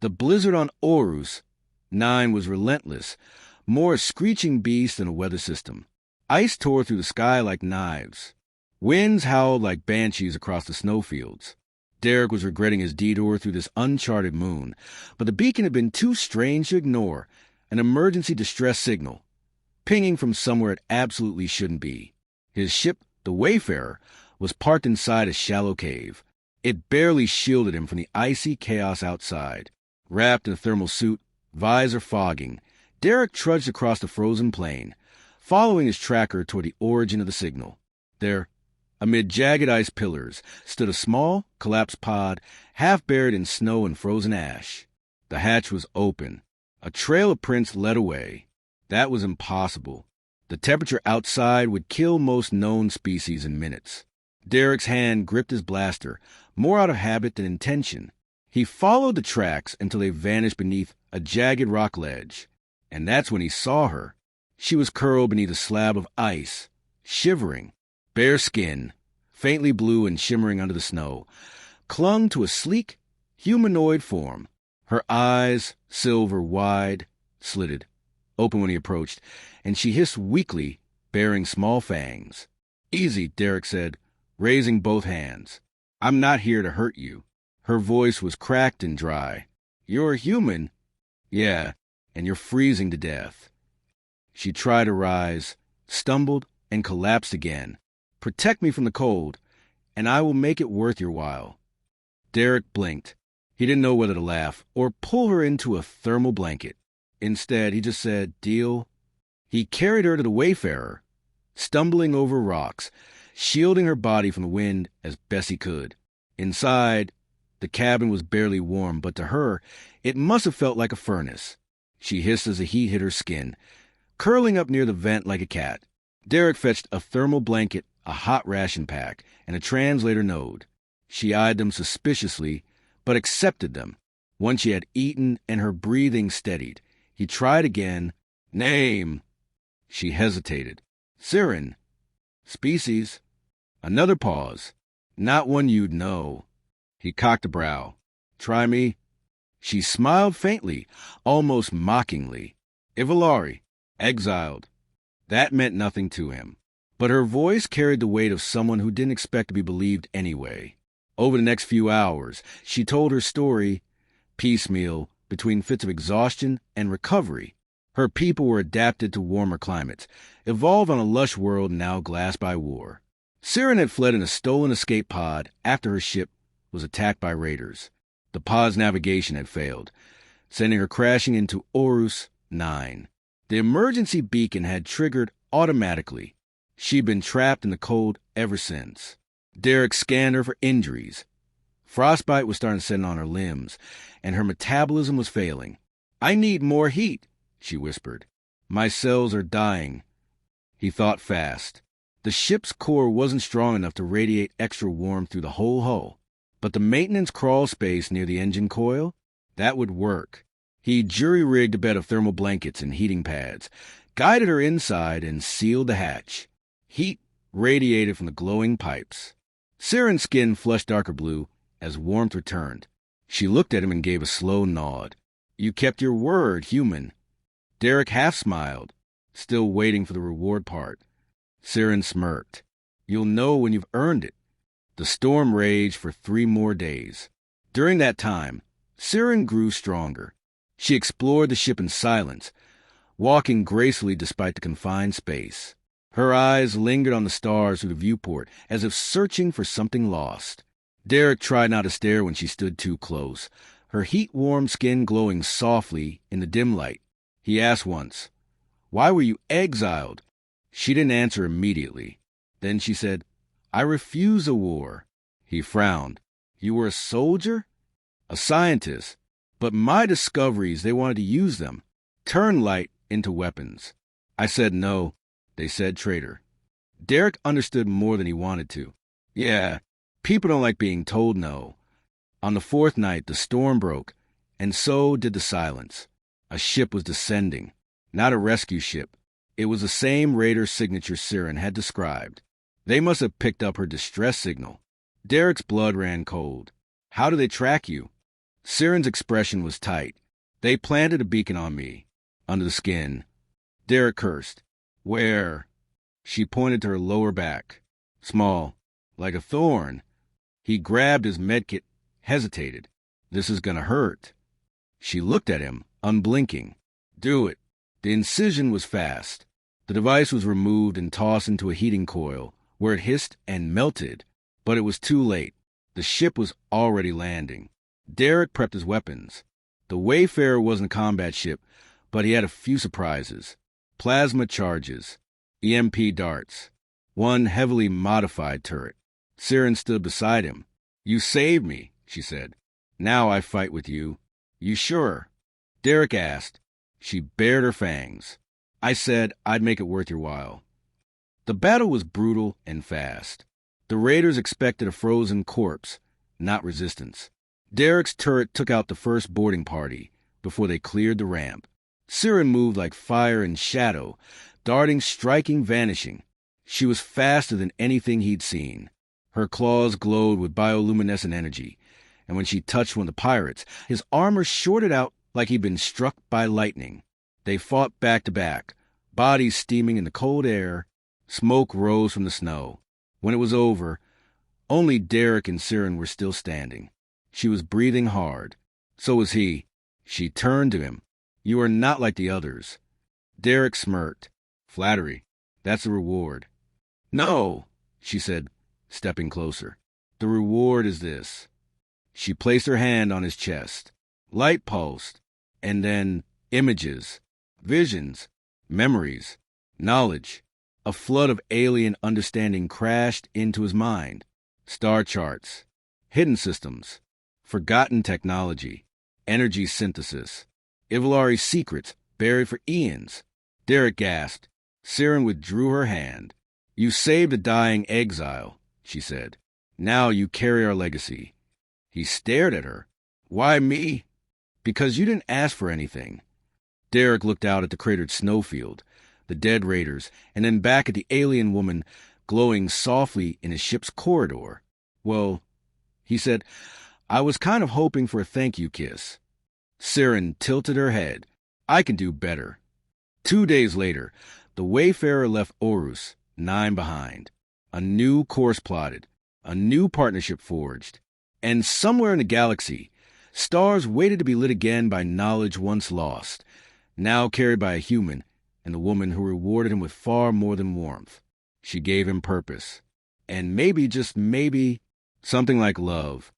The blizzard on Orus 9 was relentless, more a screeching beast than a weather system. Ice tore through the sky like knives. Winds howled like banshees across the snowfields. Derek was regretting his detour through this uncharted moon, but the beacon had been too strange to ignore, an emergency distress signal, pinging from somewhere it absolutely shouldn't be. His ship, the Wayfarer, was parked inside a shallow cave. It barely shielded him from the icy chaos outside. Wrapped in a thermal suit, visor fogging, Derek trudged across the frozen plain, following his tracker toward the origin of the signal. There, amid jagged ice pillars, stood a small, collapsed pod, half buried in snow and frozen ash. The hatch was open. A trail of prints led away. That was impossible. The temperature outside would kill most known species in minutes. Derek's hand gripped his blaster, more out of habit than intention. He followed the tracks until they vanished beneath a jagged rock ledge. And that's when he saw her. She was curled beneath a slab of ice, shivering. Bare skin, faintly blue and shimmering under the snow, clung to a sleek, humanoid form. Her eyes, silver wide, slitted, open when he approached, and she hissed weakly, baring small fangs. "Easy," Derek said, raising both hands. "I'm not here to hurt you." Her voice was cracked and dry. "You're a human?" "Yeah, and you're freezing to death." She tried to rise, stumbled, and collapsed again. "Protect me from the cold, and I will make it worth your while." Derek blinked. He didn't know whether to laugh or pull her into a thermal blanket. Instead, he just said, "Deal." He carried her to the Wayfarer, stumbling over rocks, shielding her body from the wind as best he could. Inside, the cabin was barely warm, but to her, it must have felt like a furnace. She hissed as the heat hit her skin, curling up near the vent like a cat. Derek fetched a thermal blanket, a hot ration pack, and a translator node. She eyed them suspiciously, but accepted them. Once she had eaten and her breathing steadied, he tried again. "Name." She hesitated. "Siren." "Species." Another pause. "Not one you'd know." He cocked a brow. "Try me." She smiled faintly, almost mockingly. "Ivalari. Exiled." That meant nothing to him. But her voice carried the weight of someone who didn't expect to be believed anyway. Over the next few hours, she told her story, piecemeal, between fits of exhaustion and recovery. Her people were adapted to warmer climates, evolved on a lush world now glassed by war. Siren had fled in a stolen escape pod after her ship was attacked by raiders. The pod's navigation had failed, sending her crashing into Orus 9. The emergency beacon had triggered automatically. She'd been trapped in the cold ever since. Derek scanned her for injuries. Frostbite was starting to set in on her limbs, and her metabolism was failing. "I need more heat," she whispered. "My cells are dying." He thought fast. The ship's core wasn't strong enough to radiate extra warmth through the whole hull. But the maintenance crawl space near the engine coil? That would work. He jury-rigged a bed of thermal blankets and heating pads, guided her inside, and sealed the hatch. Heat radiated from the glowing pipes. Siren's skin flushed darker blue as warmth returned. She looked at him and gave a slow nod. "You kept your word, human." Derek half smiled, still waiting for the reward part. Siren smirked. "You'll know when you've earned it." The storm raged for 3 more days. During that time, Siren grew stronger. She explored the ship in silence, walking gracefully despite the confined space. Her eyes lingered on the stars through the viewport, as if searching for something lost. Derek tried not to stare when she stood too close, her heat-warmed skin glowing softly in the dim light. He asked once, "Why were you exiled?" She didn't answer immediately. Then she said, "I refuse a war." He frowned. "You were a soldier?" "A scientist. But my discoveries, they wanted to use them, turn light into weapons. I said no. They said traitor." Derek understood more than he wanted to. Yeah, people don't like being told no. On the 4th night, the storm broke, and so did the silence. A ship was descending. Not a rescue ship. It was the same raider signature Siren had described. They must have picked up her distress signal. Derek's blood ran cold. "How do they track you?" Siren's expression was tight. They planted a beacon on me, under the skin. Derek cursed. Where? She pointed to her lower back. Small, like a thorn. He grabbed his medkit, hesitated. This is gonna hurt. She looked at him, unblinking. Do it. The incision was fast. The device was removed and tossed into a heating coil, where it hissed and melted. But it was too late. The ship was already landing. Derek prepped his weapons. The Wayfarer wasn't a combat ship, but he had a few surprises. Plasma charges, EMP darts, one heavily modified turret. Siren stood beside him. You saved me, she said. Now I fight with you. You sure? Derek asked. She bared her fangs. I said I'd make it worth your while. The battle was brutal and fast. The raiders expected a frozen corpse, not resistance. Derek's turret took out the first boarding party before they cleared the ramp. Siren moved like fire and shadow, darting, striking, vanishing. She was faster than anything he'd seen. Her claws glowed with bioluminescent energy, and when she touched one of the pirates, his armor shorted out like he'd been struck by lightning. They fought back to back, bodies steaming in the cold air. Smoke rose from the snow. When it was over, only Derek and Siren were still standing. She was breathing hard. So was he. She turned to him. You are not like the others. Derek smirked. Flattery. That's the reward. No, she said, stepping closer. The reward is this. She placed her hand on his chest. Light pulsed, and then images, visions, memories, knowledge. A flood of alien understanding crashed into his mind. Star charts, hidden systems, forgotten technology, energy synthesis, Ivalari's secrets buried for eons. Derek gasped. Siren withdrew her hand. You saved a dying exile, she said. Now you carry our legacy. He stared at her. Why me? Because you didn't ask for anything. Derek looked out at the cratered snowfield, the dead raiders, and then back at the alien woman glowing softly in his ship's corridor. Well, he said, I was kind of hoping for a thank you kiss. Siren tilted her head. I can do better. 2 days later, the Wayfarer left Orus, 9 behind. A new course plotted, a new partnership forged. And somewhere in the galaxy, stars waited to be lit again by knowledge once lost, now carried by a human and the woman who rewarded him with far more than warmth. She gave him purpose. And maybe, just maybe, something like love.